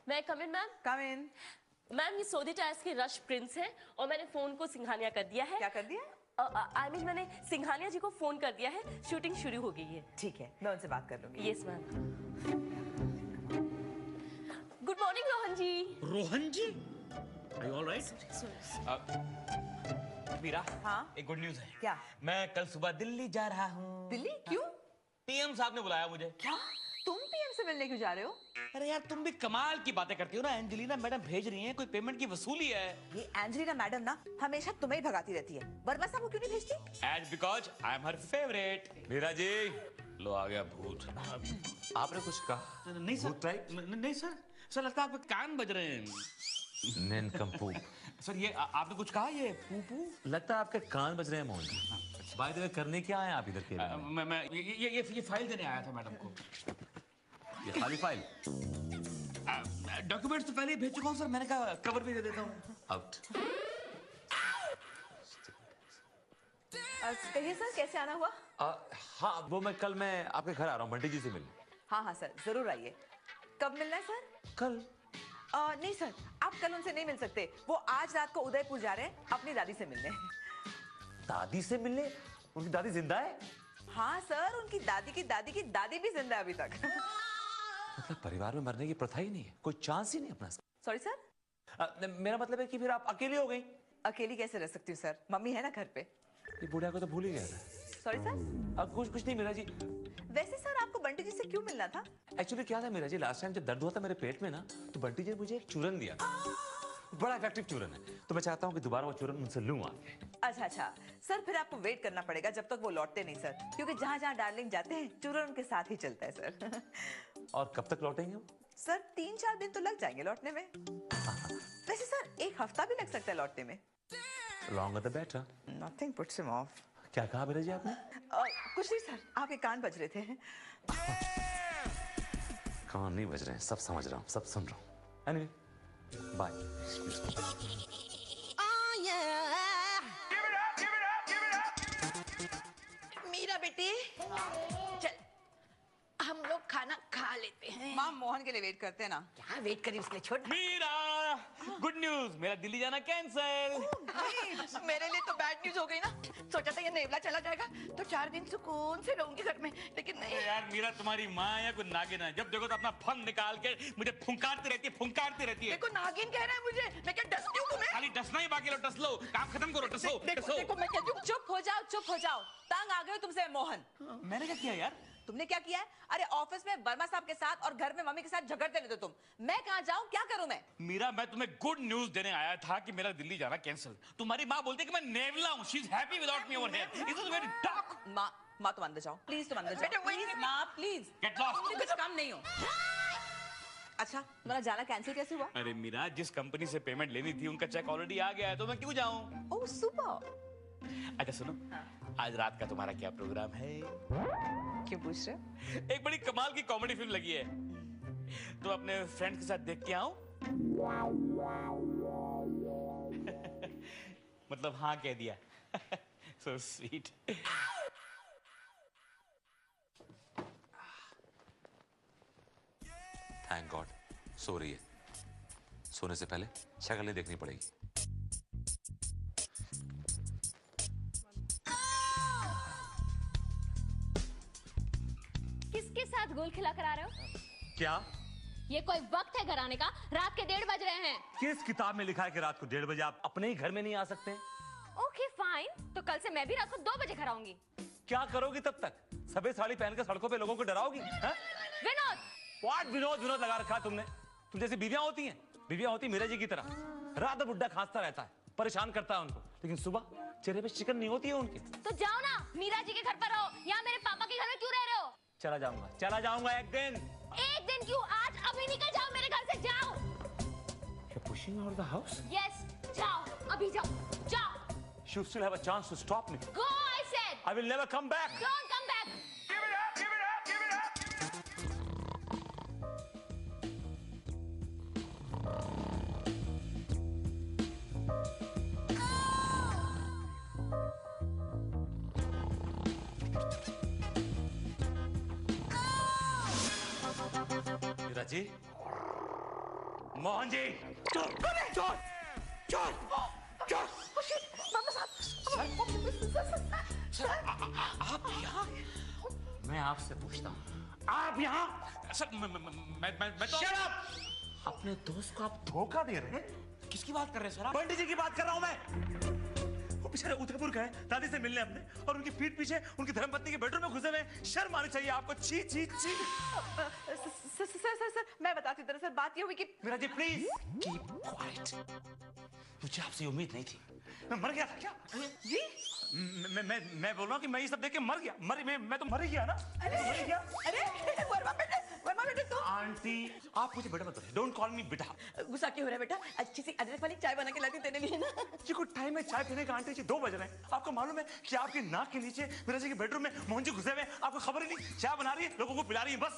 मैं कम इन मैम? कम इन। मैम ये सोदी टायर्स के रश प्रिंस है और मैंने फोन को सिंघानिया कर दिया है। क्या कर दिया? I mean, मैंने सिंघानिया जी को फोन कर दिया है, शूटिंग शुरू हो गई है। ठीक है, मैं उनसे बात कर लूंगी। Yes ma'am. Good morning Rohan ji. Rohan ji, Are you all right? Meera, हाँ? एक गुड न्यूज है। क्या? मैं कल सुबह दिल्ली जा रहा हूँ। दिल्ली? क्यों? पीएम साहब ने बुलाया मुझे। क्या? तुम पीएम से मिलने क्यों जा रहे हो? अरे यार तुम भी कमाल की बातें करती हो ना। एंजेलिना मैडम भेज रही हैं, कोई पेमेंट की वसूली है। ये एंजेलिना मैडम ना हमेशा तुम्हें ही भगाती रहती है। वर्मा साहब को क्यों नहीं भेजती? As because I am her favorite। Meera ji, लो आ गया भूत। आपने कुछ कहा? नहीं सर। भूत टाइप? नहीं सर, सर लगता है आपके कान बज रहे हैं। निनकम्पू। सर ये आपने कुछ कहा? ये पू? लगता है आपके कान बज रहे हैं Mohan ji. By the way करने क्या आए आप इधर के? मैं ये फाइल देने आया था मैडम को। ये खाली फाइल? डॉक्यूमेंट्स तो पहले ही भेज चुका हूँ सर। मैंने कहा कवर भी दे देता हूँ। आउट। कहिए सर, कैसे आना हुआ? हाँ, वो मैं आपके घर आ रहा हूँ बंटी जी से मिलने। हाँ सर, जरूर आइए। कब मिलना है सर? कल? नहीं सर, आप कल उनसे नहीं मिल सकते। वो आज रात को उदयपुर जा रहे हैं अपनी दादी से मिलने। दादी से मिलने? उनकी दादी जिंदा है? हाँ सर, उनकी दादी की दादी की दादी भी जिंदा है अभी तक। मतलब परिवार में मरने की प्रथा ही नहीं है, कोई चांस ही नहीं अपना। Sorry sir? मेरा मतलब है कि फिर आप अकेली हो गई। अकेली कैसे रह सकती हूँ सर? मम्मी है ना घर पे। ये बुढ़िया को तो भूल ही गया था। Sorry sir? कुछ नहीं मीरा जी। वैसे सर आपको बंटी जी से क्यों मिलना था? एक्चुअली क्या था मीरा जी, लास्ट टाइम जब दर्द हुआ था मेरे पेट में ना, तो बंटी जी ने मुझे एक चूरन दिया था। बड़ा इफेक्टिव चूरन है, तो मैं चाहता हूँ कि दोबारा वो चूरन उनसे लूं आके। अच्छा सर, फिर आपको वेट करना पड़ेगा जब तक वो लौटते नहीं सर, क्योंकि जहाँ जहाँ डार्लिंग जाते हैं चूरन उनके साथ ही चलता है सर। और कब तक लौटेंगे वो? सर 3-4 दिन तो लग जाएंगे लौटने में। वैसे सर 1 हफ्ता भी लग सकता है लौटने में। Longer the better. Nothing puts him off. क्या कहा मीरा जी आपने? कुछ नहीं सर, आपके कान बज रहे थे। कान नहीं बज रहे हैं, सब समझ रहा हूँ, सब सुन रहा हूँ। Anyway, bye. मीरा बेटी, चल हम लोग खाना खा लेते हैं। माँ मोहन के लिए वेट करते हैं ना। क्या वेट करी उसके लिए, छोड़। मीरा, गुड न्यूज, मेरा दिल्ली जाना कैंसिल। मेरे लिए तो बैड न्यूज हो गई ना। सोचा था ये नेवला चला जाएगा तो 4 दिन सुकून से रहूंगी घर में, लेकिन नहीं। यार मीरा, तुम्हारी माँ या कोई नागिन है, जब देखो तो अपना फन निकाल के मुझे फुंकारती रहती है। देखो नागिन कह रहा है मुझे, मैं क्या डसती हूँ तुम्हें? खाली डसना ही बाकी लो, डस लो, काम खत्म करो, डसो। देखो मैं कहती हूँ चुप हो जाओ। तंग आ गए हो तुमसे मोहन। मैंने क्या किया यार? तुमने क्या किया है? अरे ऑफिस में वर्मा साहब के साथ और घर में मम्मी के साथ झगड़ते रहते तुम। मैं कहाँ जाऊँ, क्या करूँ मैं? मीरा, मैं तुम्हें गुड न्यूज देने आया था कि मेरा दिल्ली जाना कैंसिल। तुम्हारी माँ बोलती है कि मैं नेवला हूँ। She is happy without me over here. It is very talk. माँ तुम अंदर जाओ प्लीज, तुम अंदर जाओ प्लीज माँ, प्लीज। Get lost. तुम कुछ काम नहीं हो। अच्छा, तुम्हारा जाना कैंसिल कैसे हुआ? अरे मीरा, जिस कंपनी से पेमेंट लेनी थी उनका चेक ऑलरेडी आ गया है, तो मैं क्यों जाऊँ? ओह सुपर। अच्छा सुनो, आज रात का तुम्हारा क्या प्रोग्राम है? क्यों पूछ रहे हो? एक बड़ी कमाल की कॉमेडी फिल्म लगी है, तो अपने फ्रेंड्स के साथ देख के आओ। मतलब हाँ कह दिया। So sweet. थैंक गॉड सो रही है। सोने से पहले शक्ल नहीं देखनी पड़ेगी। किसके साथ गोल खिला कर आ रहे हो? क्या? ये कोई वक्त है घर आने का? रात के 1:30 बज रहे हैं। किस किताब में लिखा है कि रात को 1:30 बजे आप अपने ही घर में नहीं आ सकते? ओके फाइन, तो कल से मैं भी रात को 2 बजे घर आऊंगी। क्या करोगी तब तक? सफेद साड़ी पहनकर सड़कों पे लोगों को डराओगी? विनोद! व्हाट विनोद लगा रखा तुमने? तुम जैसी बीवियां होती मीरा जी की तरह। रात भर बुड्ढा खांसता रहता है, परेशान करता है उनको, लेकिन सुबह चेहरे पे चिकन नहीं होती है उनके। तो जाओ ना, मीरा जी के घर पर रहो। यहाँ मेरे पापा के घर में क्यों रह रहे हो? चला जाऊंगा एक दिन। एक दिन क्यों? आज अभी निकल जाओ मेरे घर से, जाओ। You're pushing out of the house? Yes, जाओ, अभी जाओ। You still have a chance to stop me. Go, I said. I will never come back. Don't come back. Give it up, give it up, give it up. Meera ji, Mohan ji, चोर, चोर, चोर, चोर। आप यहाँ? मैं आपसे पूछता हूँ, आप यहाँ? सर मैं तो Shut up! अपने दोस्त को आप धोखा दे रहे हैं? किसकी बात कर रहे हैं सर आप? पंडित जी की बात कर रहा हूँ मैं। वो बेचारे उदयपुर गए दादी से मिलने अपने, और उनकी पीठ पीछे उनकी धर्मपत्नी के बेडरूम में घुसे हुए। शर्म आनी चाहिए आपको। छी छी छी। सर मैं बताती हूँ। दरअसल बात ये हुई कि मेरा जी प्लीज कीप क्वाइट। मुझे आपसे उम्मीद नहीं थी। मैं मर गया था क्या? जी मैं बोल रहा हूँ कि मैं ये सब देख के मर गया। मैं तो मर ही गया ना। अरे वर्मा बेटे तुम। आंटी आप मुझे बेटा मत बोलिए। डोंट कॉल मी बेटा। गुस्सा क्यों हो रहा है बेटा? अच्छी सी अदरक वाली चाय बना के लाती तेरे लिए ना। ये कोई टाइम है चाय पीने का आंटी जी? 2 बज रहे हैं। आपको मालूम है कि आपकी नाक के नीचे मेरा जी के बेडरूम में मोहन जी घुसे हुए हैं? आपको खबर ही नहीं। चाय बना रही है, लोगों को पिला रही है बस।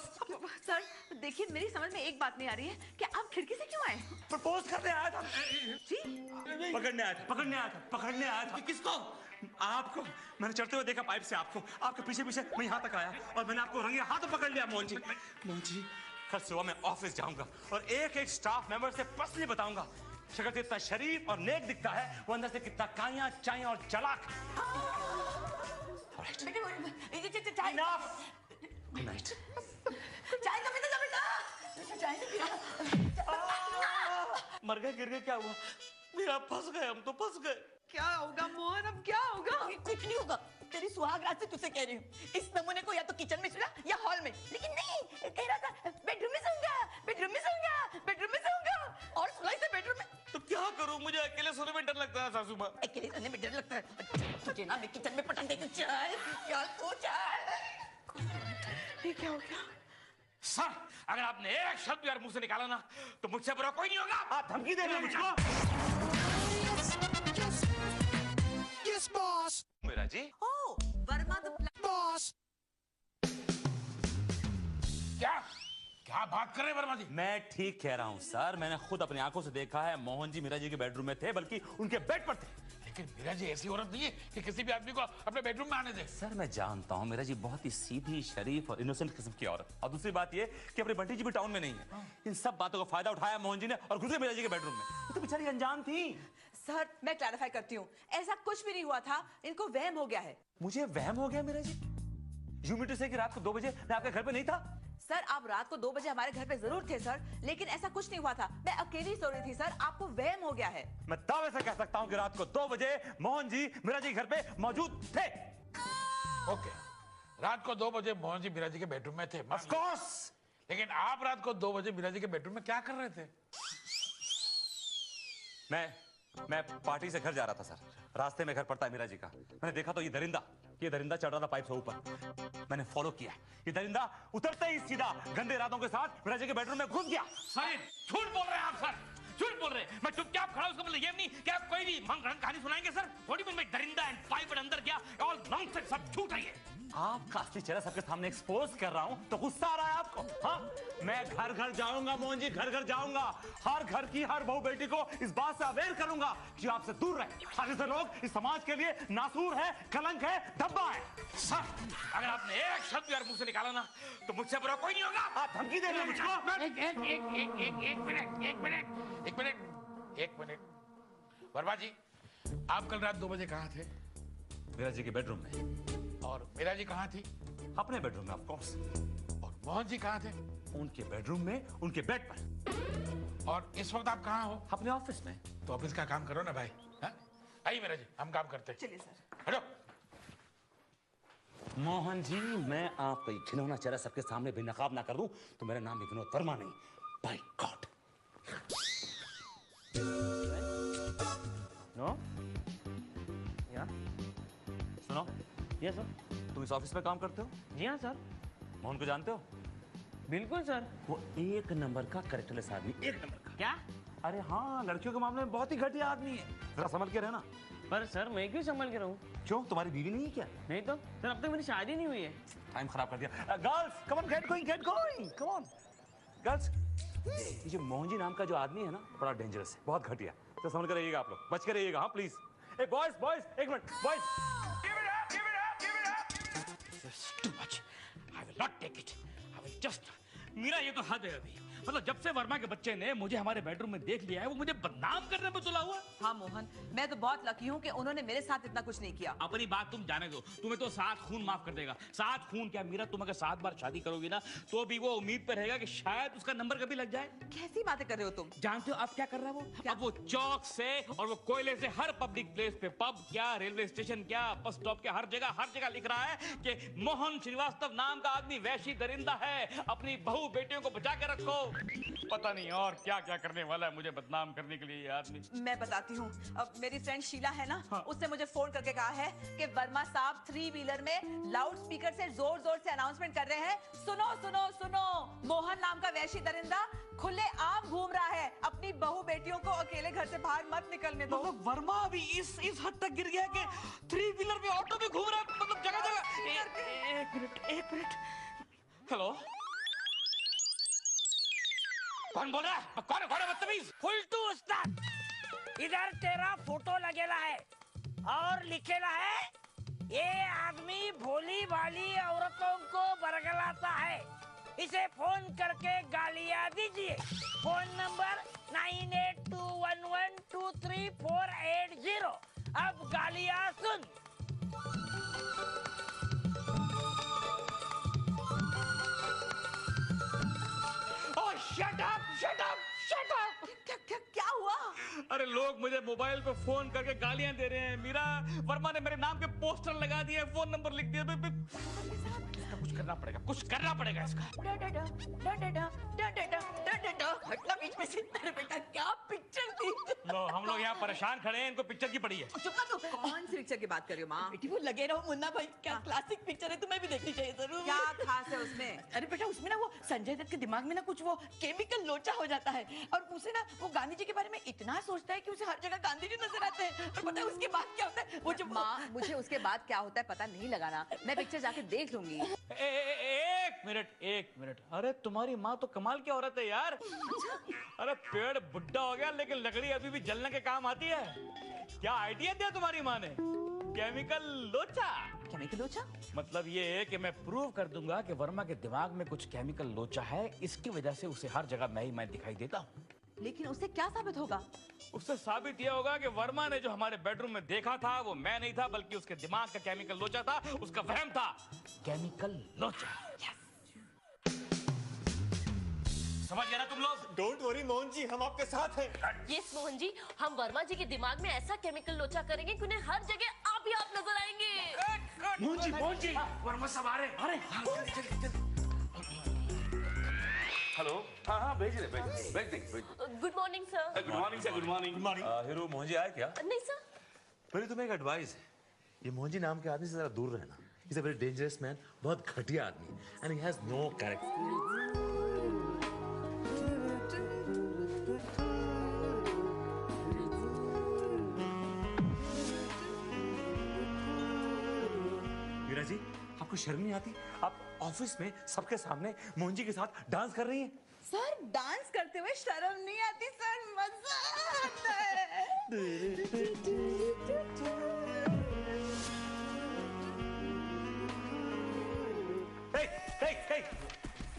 सर देखिए, मेरी समझ में एक बात नहीं आ रही है कि आप खिड़की से क्यों आए? प्रपोज करने आया था। जी पकड़ने आया था। किसको? आपको मैंने चढ़ते हुए देखा पाइप से आपको। आपके पीछे पीछे मैं यहाँ तक आया और मैंने आपको रंगे हाथ पकड़ लिया। मोहन जी कल सुबह मैं ऑफिस जाऊंगा और एक एक स्टाफ मेंबर से पर्सनली बताऊंगा शक्ल कितना शरीफ और नेक दिखता है, वो अंदर से कितना काया चाय और चालाक। चाय गुड नाइट। चाय तो पीता बेटा। चाय नहीं पिया। मर गए, गिर गए, क्या हुआ? मेरा फंस गए, हम तो फंस गए। क्या होगा मोहन? अब क्या होगा? कुछ नहीं होगा। तेरी सुहाग रात से तुझसे कह रही हूँ, इस नमूने को या तो किचन में सोना या हॉल में। लेकिन नहीं, कह रहा था बेडरूम में सोऊंगा, बेडरूम में सोऊंगा, बेडरूम में सोऊंगा। और सुनाई से बेडरूम में। तो क्या करूं? मुझे अकेले सोने में डर लगता है सासू माँ। अकेले सोने में डर लगता है तुझे ना? मैं किचन में पटक देती हूँ। चल यार तू चल। ये क्या हो गया? सर अगर आपने एक शब्द यार मुंह से निकाला ना तो मुझसे बुरा कोई नहीं होगा। आप धमकी दे रहे हैं मुझको? Yes, boss. मेरा जी ओ वर्मा द Boss. क्या बात कर रहे हैं वर्मा जी? मैं ठीक कह रहा हूँ सर। मैंने खुद अपनी आंखों से देखा है। मोहन जी मीरा जी के बेडरूम में थे, बल्कि उनके बेड पर थे। लेकिन मीरा जी ऐसी औरत नहीं है कि किसी भी आदमी को अपने बेडरूम में आने दे। सर मैं जानता हूँ मीरा जी बहुत ही सीधी, शरीफ और इनोसेंट किस्म की औरत। और दूसरी बात ये कि अपनी बंटी जी भी टाउन में नहीं है। इन सब बातों का फायदा उठाया मोहन जी ने और घुस गए मीरा जी के बेडरूम में। ये तो बेचारी अनजान थी। सर मैं क्लैरिफाई करती हूँ, ऐसा कुछ भी नहीं हुआ था। इनको वहम हो गया है। मुझे वहम हो गया Meera ji? You mean to से कि रात को 2 बजे मैं आपके घर पे नहीं था? सर आप रात को 2 बजे हमारे घर पे जरूर थे सर, लेकिन ऐसा कुछ नहीं हुआ था। मैं अकेली सो रही थी सर। आपको वहम हो गया है। मैं दावे से कह सकता हूँ कि रात को 2 बजे मोहन जी मीरा जी के घर पे मौजूद थे। ओके, रात को 2 बजे मोहन जी मीरा जी के बेडरूम में थे। Of course. लेकिन आप रात को 2 बजे मीरा जी के बेडरूम में क्या कर रहे थे? मैं पार्टी से घर जा रहा था सर। रास्ते में घर पड़ता है मीरा जी का। मैंने देखा तो ये दरिंदा चढ़ रहा था पाइप से ऊपर। मैंने फॉलो किया। ये दरिंदा उतरते ही सीधा गंदे इरादों के साथ मीरा जी के बेडरूम में घुस गया। सर झूठ बोल रहे हैं आप सर, झूठ बोल रहे हैं। मैं चुपचाप खड़ा, उसका मतलब ये नहीं कि आप कोई भी मंग रंग कहानी सुनाएंगे सर। थोड़ी देर में दरिंदा एंड पाइप अंदर गया। ऑल नॉनसेंस, सब झूठ है ये। आपका असली चेहरा सबके सामने एक्सपोज कर रहा हूं तो गुस्सा आ रहा है आपको? हाँ, मैं घर घर जाऊंगा मोहन जी, घर घर जाऊंगा। हर घर की हर बहू बेटी को इस बात से अवेयर करूंगा कि आपसे दूर रहे। आज से लोग इस समाज के लिए नासूर है, कलंक है, धब्बा है। सर अगर आपने एक शब्द यार मुंह से निकाला ना तो मुझसे बुरा कोई नहीं होगा। आप धमकी दे रहे हैं मुझको? एक मिनट वर्मा जी, आप कल रात 2 बजे कहाँ थे? मीरा जी के बेडरूम में। और मीरा जी कहाँ थी? अपने बेडरूम में ऑफ कोर्स। और मोहन जी कहाँ थे? उनके बेडरूम में, उनके बेड पर। और इस वक्त आप कहाँ हो? अपने ऑफिस में। तो ऑफिस का काम करो ना भाई। हाँ? आइए मीरा जी, हम काम करते हैं। चलिए सर। हटो। मोहन जी मैं आपका घिनौना चेहरा सबके सामने बेनकाब ना कर दूं तो मेरा नाम भी विनोद वर्मा नहीं, बाय गॉड। नो या सुनो, यस सर। तुम इस ऑफिस में काम करते हो? जी हाँ सर, मोहन को जानते हो? बिल्कुल सर। वो 1 नंबर का कैरेक्टरलेस आदमी, 1 नंबर का। क्या? अरे हाँ, लड़कियों के मामले में बहुत ही घटिया आदमी है। जरा संभल के रहना। पर सर मैं क्यों संभल के रहूं? क्यों, तुम्हारी बीवी नहीं है क्या? नहीं तो सर, अब तक मेरी शादी नहीं हुई है। टाइम खराब कर दिया। Girls come on, get going come on girls. ये जो मोहन जी नाम का जो आदमी है ना, बड़ा डेंजरस है, बहुत घटिया। तो समझ कर रहिएगा आप लोग, बच के रहिएगा। हाँ प्लीज। ए बॉयज, एक minute boys. Too much. I will not take it. I will just. Meera ये तो हद है अभी। मतलब जब से वर्मा के बच्चे ने मुझे हमारे बेडरूम में देख लिया है वो मुझे बदनाम करने में तुला हुआ। हाँ मोहन, मैं तो बहुत लकी हूँ कि उन्होंने मेरे साथ इतना कुछ नहीं किया। अपनी बात तुम जाने दो, तुम्हें तो 7 खून माफ कर देगा। 7 खून क्या मीरा, तुम अगर 7 बार शादी करोगी ना तो भी वो उम्मीद पर रहेगा कि शायद उसका नंबर कभी लग जाए। कैसी बातें कर रहे हो तुम? जानते हो अब क्या कर रहा है वो? अब वो चौक से और वो कोयले से हर पब्लिक प्लेस पे, पब क्या, रेलवे स्टेशन क्या, बस स्टॉप क्या, हर जगह लिख रहा है कि मोहन श्रीवास्तव नाम का आदमी वैशी दरिंदा है, अपनी बहू बेटियों को बचा के रखो। पता नहीं और क्या क्या करने वाला है मुझे बदनाम करने के लिए ये आदमी। मैं बताती हूँ। अब मेरी फ्रेंड शीला है ना, उसने मुझे फोन करके कहा है कि वर्मा साहब 3 व्हीलर में लाउड स्पीकर से जोर जोर से अनाउंसमेंट कर रहे हैं, सुनो सुनो सुनो, मोहन नाम का वैशी दरिंदा खुले आम घूम रहा है, अपनी बहू बेटियों को अकेले घर से बाहर मत निकलने दो। मतलब वर्मा अभी इस हद तक गिर गया कि 3 व्हीलर में ऑटो में घूम रहा है, मतलब जगह जगह। एक मिनट। हेलो, कौन बोल रहा है? कौन है बदतमीज? फुलटू उस्ताद, इधर तेरा फोटो लगेला है और लिखेला है ये आदमी भोली भाली औरतों को बरगलाता है, इसे फोन करके गालियां दीजिए। Phone number 9821123480। अब गालियां सुन। Shut up! क्या हुआ? अरे लोग मुझे मोबाइल पे फोन करके गालियां दे रहे हैं। मीरा वर्मा ने मेरे नाम के पोस्टर लगा दिए, फोन नंबर लिख दिया। कुछ करना पड़ेगा इसका। हटना बीच में से। अरे बेटा क्या पिक्चर थी? लो हम लोग यहाँ परेशान खड़े हैं, इनको पिक्चर की पड़ी है। चुप कर तू। कौन सी पिक्चर की बात कर रही हो माँ? बेटी वो लगे रहो मुन्ना भाई, क्या क्लासिक पिक्चर है, तुम्हें भी देखनी चाहिए जरूर। क्या खास है उसमें? अरे बेटा उसमें ना वो संजय दत्त के दिमाग में ना कुछ वो केमिकल लोचा हो जाता है और उसे ना वो गांधी जी के बारे में इतना सोचता है कि उसे हर जगह गांधी जी नजर आते हैं। और पता है उसके बाद क्या होता है? वो जब माँ मुझे उसके बाद क्या होता है पता नहीं लगाना, मैं पिक्चर जाके देख लूंगी। एक मिनट। अरे तुम्हारी माँ तो कमाल की औरत है यार। अरे पेड़ बुढ़ा हो गया लेकिन लकड़ी अभी भी जलने के काम आती है। क्या आइडिया दिया तुम्हारी माँ ने? केमिकल लोचा। केमिकल लोचा मतलब ये है कि मैं प्रूव कर दूंगा कि वर्मा के दिमाग में कुछ केमिकल लोचा है, इसकी वजह से उसे हर जगह मैं दिखाई देता हूँ। लेकिन उससे क्या साबित होगा? उससे साबित यह होगा कि वर्मा ने जो हमारे बेडरूम में देखा था वो मैं नहीं था, बल्कि उसके दिमाग का केमिकल लोचा था, उसका वहम था। केमिकल लोचा। समझ गया ना तुम लोग? डोंट वरी मोहन जी, हम आपके साथ हैं। यस मोहन जी, हम वर्मा जी के दिमाग में ऐसा केमिकल लोचा करेंगे कि उन्हें हर जगह आप ही आप नजर आएंगे। मोहन जी, वर्मा सब आ रहे हैं। हेलो, हाँ भेज देंगे। Good morning sir. Good morning sir, good morning. Hero Mohan ji आए क्या? नहीं सर। मेरी तुम्हें एक एडवाइस है, ये मोहन जी नाम के आदमी से जरा दूर रहना। He's a very dangerous man, बहुत घटिया आदमी, and he has no character. Meera ji, आपको शर्म नहीं आती? आप ऑफिस में सबके सामने मोहन जी के साथ डांस कर रही हैं। सर डांस करते हुए शर्म नहीं आती सर, मजा आता है। Hey,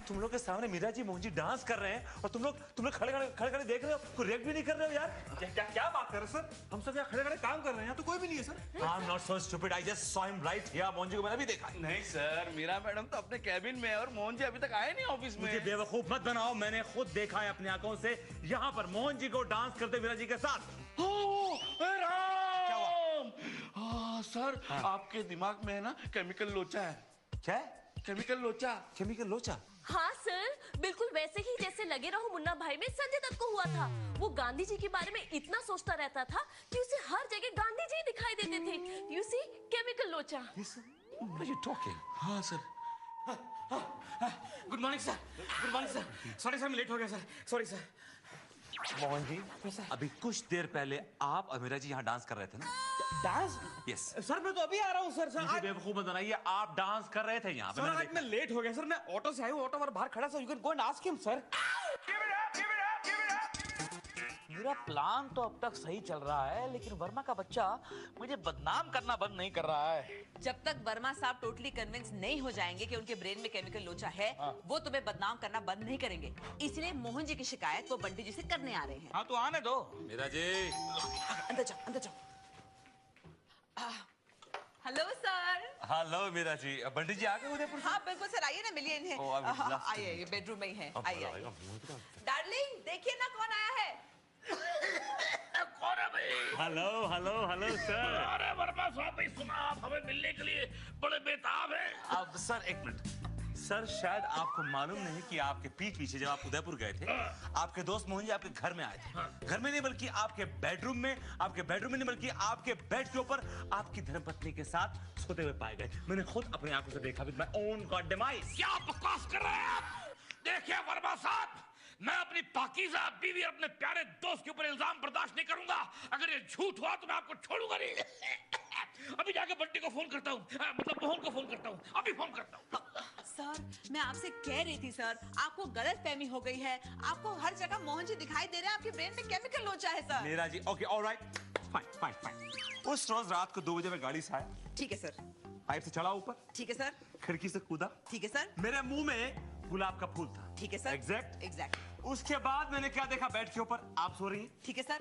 तुम लोग के सामने मीरा जी मोहन जी डांस कर रहे हैं और तुम लोग खड़े देख रहे हो, कोई रिएक्ट भी नहीं कर रहे हो यार। क्या बात कर रहे हो सर? हम सब यहाँ खड़े काम कर रहे हैं, यहाँ तो कोई भी नहीं है sir. I'm not so stupid, I just saw him right here। Mohan ji को मैंने भी देखा। नहीं सर, मीरा मैडम तो अपने कैबिन में है और मोहन जी अभी तक आए नहीं ऑफिस में। मुझे बेवकूफ मत बनाओ, मैंने खुद देखा है अपनी आंखों से यहाँ पर मोहन जी को डांस करते मीरा जी के साथ। सर आपके दिमाग में है ना केमिकल लोचा है। क्या? केमिकल लोचा। हाँ सर, बिल्कुल वैसे ही जैसे लगे रहो मुन्ना भाई में संजय दत्त को हुआ था। वो गांधी जी के बारे में इतना सोचता रहता था कि उसे हर जगह गांधी जी दिखाई देते थे। यू सी, केमिकल लोचा। What are you talking? हाँ sir. Good morning sir. Sorry sir, मैं लेट हो गया sir. Sorry sir. Mohan ji, अभी कुछ देर पहले आप और मीरा जी यहाँ डांस कर रहे थे ना? डांस? यस सर मैं तो अभी आ रहा हूँ सर। मुझे बेवकूफ मत बनाइए, आप डांस कर रहे थे यहाँ पे। सर आज मैं लेट हो गया सर, मैं ऑटो से आया हूँ, ऑटो बाहर खड़ा sir, you can go and ask him sir. मेरा प्लान तो अब तक सही चल रहा है, लेकिन वर्मा का बच्चा मुझे बदनाम करना बंद नहीं कर रहा है। जब तक वर्मा साहब टोटली कन्विंस नहीं हो जाएंगे कि उनके ब्रेन में केमिकल लोचा है, वो तुम्हें बदनाम करना बंद नहीं करेंगे। इसलिए मोहन जी की शिकायत वो बंटी जी से करने आ रहे हैं। हाँ तो आने दो। मीरा जी, अंदर जाओ, अंदर जाओ। Hello sir. Hello Meera ji, Bunty जी आ गए उदयपुर से? हाँ बिल्कुल सर, आइए ना, मिलिए इन्हें। Oh, I would love to. आइए, बेडरूम में ही है। अब आइए आएगा, आइए। डार्लिंग देखिए ना कौन आया है। कौन है भाई? Hello hello hello sir. अरे वर्मा साहब भाई, सुना आप हमें मिलने के लिए बड़े बेताब हैं। अब सर एक मिनट सर, शायद आपको मालूम नहीं कि आपके पीछे जब आप उदयपुर गए थे, आपके दोस्त मोहन जी आपके घर में आए थे। घर में नहीं बल्कि आपके बेडरूम में, आपके बेडरूम में नहीं बल्कि आपके बेड के ऊपर आपकी धर्मपत्नी के साथ सोते हुए पाए गए। मैंने खुद अपनी आंखों से देखा, with my own God demise. क्या बकवास कर रहे हैं आप? देखिए वर्मा साहब, मैं अपनी पाकीज़ा बीवी और अपने प्यारे दोस्त के ऊपर इल्जाम बर्दाश्त नहीं करूंगा। अगर ये झूठ हुआ तो मैं आपको छोड़ूंगा नहीं। अभी जाके बंटी को फोन करता हूँ, मतलब मोहन को फोन करता हूँ, अभी फोन करता हूँ। सर मैं आपसे कह रही थी सर, आपको गलतफहमी हो गई है। आपको हर जगह मोहन जी दिखाई दे रहे हैं, आपके ब्रेन में केमिकल लोचा है sir. Meera ji, okay alright, fine fine fine. उस रोज रात को 2 बजे मैं गाड़ी से आया। ठीक है सर। पाइप से चढ़ा ऊपर। ठीक है सर। खिड़की से कूदा। ठीक है सर। मेरे मुंह में गुलाब का फूल था। ठीक है सर। Exact exact. उसके बाद मैंने क्या देखा, बेड के ऊपर आप सो रही हैं। ठीक है सर।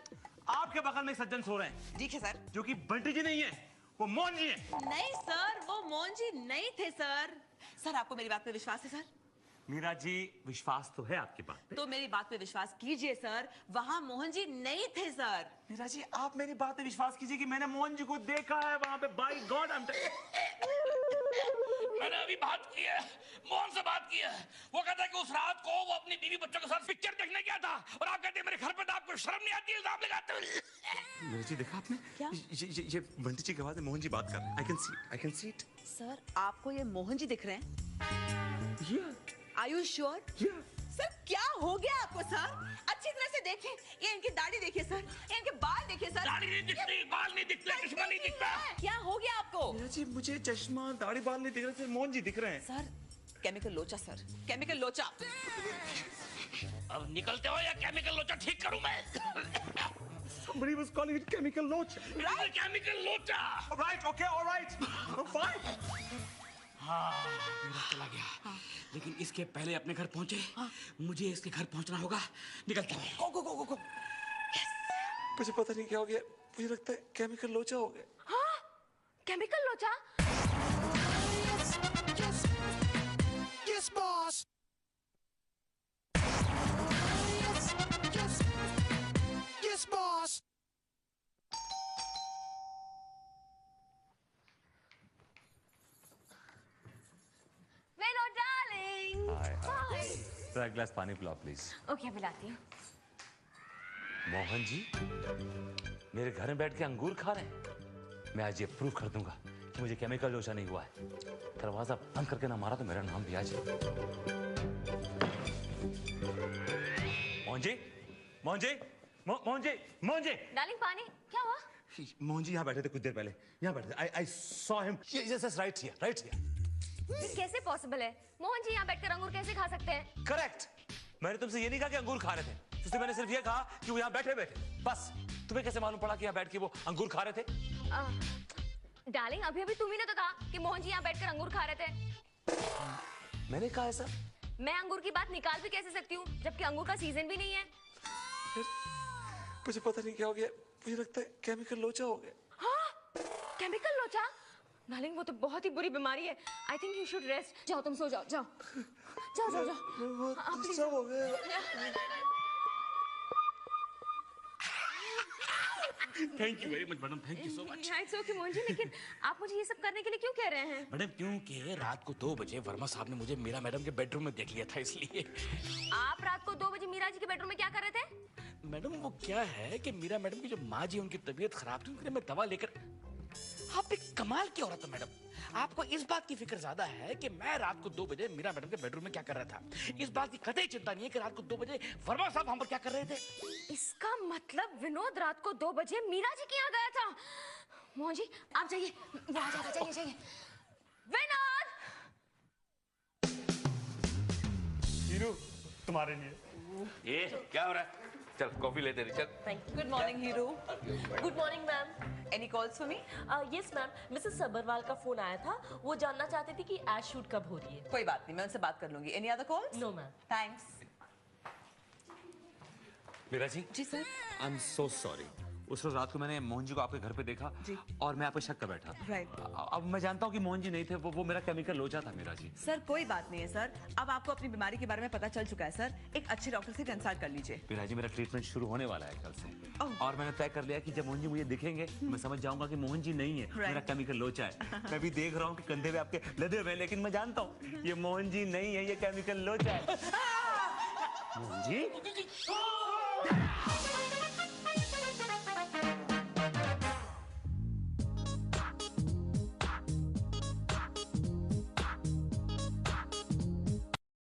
आपके बगल में एक सज्जन सो रहे हैं। ठीक है सर। जो कि बंटी जी नहीं है, वो मोहन जी है। नहीं सर, वो मोहन जी नहीं थे सर। सर आपको मेरी बात पे विश्वास है सर? मीरा जी, विश्वास तो है आपकी बात पे। तो मेरी बात पे विश्वास कीजिए सर, वहाँ मोहन जी नहीं थे सर। मीरा जी, आप मेरी बात पे विश्वास कीजिए कि मैंने मोहन जी को देखा है वहाँ पे। बाय गॉड, मैंने अभी बात की है, मोहन से बात की है। वो कहता है कि उस रात को वो अपनी बीवी बच्चों के साथ पिक्चर देखने गया था, और आप कहते हैं मेरे घर पे तो आपको शर्म नहीं आती इल्जाम लगाते हुए। मीरा जी, देखा आपने? क्या? ये बंटी जी के आवाज में मोहन जी बात कर रहे हैं। I can see it. Sir आपको ये मोहन जी दिख रहे हैं? Yeah. Are you sure? Yeah. Sir क्या हो गया आपको सर? अच्छी तरह से देखिए, ये इनकी दाढ़ी देखिए सर, ये इनके बाल देखिए सर। दाढ़ी नहीं दिखती, बाल नहीं दिखते, चश्मा नहीं दिखता। क्या हो गया आपको? मीरा जी, मुझे चश्मा दाढ़ी बाल नहीं दिख रहे, सिर्फ मोहन जी दिख रहे हैं। सर केमिकल लोचा सर, केमिकल लोचा। अब निकलते हो या केमिकल लोचा ठीक करूं मैं? Somebody was calling it chemical locha. Right? Chemical लोचा। Right, okay, all right. I'm fine. हाँ, मेरा चला गया। लेकिन इसके पहले अपने घर पहुंचे, मुझे इसके घर पहुंचना होगा। निकलता हूँ। गो गो गो गो गो। मुझे पता नहीं क्या हो गया, मुझे लगता है केमिकल लोचा हो गया। हाँ, केमिकल लोचा। Yes, boss. Yes, boss. Veno darling. Hi. तो एक गिलास पानी पिलाओ प्लीज। ओके पिलाती हूँ। मोहन जी मेरे घर में बैठ के अंगूर खा रहे हैं। मैं आज ये प्रूव कर दूंगा कि मुझे केमिकल लोचा नहीं हुआ है। दरवाजा बंद करके ना मारा तो मेरा नाम भी आ जाए। मोहन जी, मोहन जी, मोहन जी, मोहन जी। डार्लिंग पानी, क्या हुआ? मोहन जी यहाँ बैठे थे कुछ देर पहले, यहाँ बैठे थे। I saw him. Yes, right here. ये कैसे पॉसिबल है? मोहन जी यहाँ बैठकर अंगूर कैसे खा सकते हैं? करेक्ट। मैंने तुमसे ये नहीं कहा कि अंगूर खा रहे थे, तुझसे मैंने सिर्फ ये कहा कि वो यहाँ बैठे थे, बस। तुम्हें कैसे मालूम पड़ा कि यहाँ बैठ के वो अंगूर खा रहे थे? डार्लिंग अभी अभी तुम ही ने तो कहा कि मोहन जी यहाँ बैठकर अंगूर खा रहे थे। मैंने कहा ऐसा? मैं अंगूर की बात निकाल भी कैसे सकती हूँ जबकि अंगूर का सीजन भी नहीं है। मुझे पता नहीं क्या हो गया, मुझे लगता है केमिकल लोचा हो गया। हाँ, केमिकल लोचा? डार्लिंग वो तो बहुत ही बुरी बीमारी है। I think you should rest. जाओ तुम सो जाओ, जाओ जाओ जाओ जाओ। सब हो गया। Thank you very much madam, thank you so much. It's okay Mohan ji, लेकिन आप मुझे ये सब करने के लिए क्यों कह रहे हैं? मैडम क्योंकि रात को 2 बजे वर्मा साहब ने मुझे मीरा मैडम के बेडरूम में देख लिया था, इसलिए। आप रात को 2 बजे मीरा जी के बेडरूम में क्या कर रहे थे? मैडम वो क्या है कि मीरा मैडम की जो माँ जी उनकी तबीयत खराब थी, उनके लिए मैं दवा लेकर। आप एक कमाल की औरत है मैडम। आपको इस बात की फिक्र ज्यादा है कि मैं रात को 2 बजे मीरा मैडम के बेडरूम में क्या कर रहा था। इस बात की कतई चिंता नहीं है कि रात को 2 बजे वर्मा साहब वहां पर क्या कर रहे थे। इसका मतलब विनोद रात को 2 बजे मीरा जी के यहाँ गया था। मोहन जी आप जाइए, वो आ जाएगा, जाइए। विनोद! हीरो तुम्हारे लिए। ये क्या हो रहा है? चल कॉफी लेते रही चल। Thank you. Good morning hero. Good morning ma'am. Any calls for me? Yes ma'am, Mrs Sabharwal का फोन आया था, वो जानना चाहती थी कि एड शूट कब हो रही है। कोई बात नहीं, मैं उनसे बात कर लूंगी। Any other calls? No ma'am. Thanks. Meera ji, जी sir. I am so sorry. उस रोज रात को मैंने मोहन जी को आपके घर पे देखा जी। और मैं आप पे शक कर बैठा। राइट। अब मैं जानता हूँ कि मोहन जी नहीं थे, वो मेरा केमिकल लोचा था मीरा जी। सर कोई बात नहीं है सर, अब आपको अपनी बीमारी के बारे में पता चल चुका है सर। एक अच्छे डॉक्टर से कंसल्ट कर लीजिए। मीरा जी, मेरा ट्रीटमेंट शुरू होने वाला है कल से। ओह। और मैंने तय कर लिया कि जब मोहन जी मुझे दिखेंगे मैं समझ जाऊंगा कि मोहन जी नहीं है, मेरा केमिकल लोचा है। मैं भी देख रहा हूँ कि कंधे पे आपके लदे हुए हैं, लेकिन मैं जानता हूँ ये मोहन जी नहीं है, ये केमिकल लोचा है। मोहन जी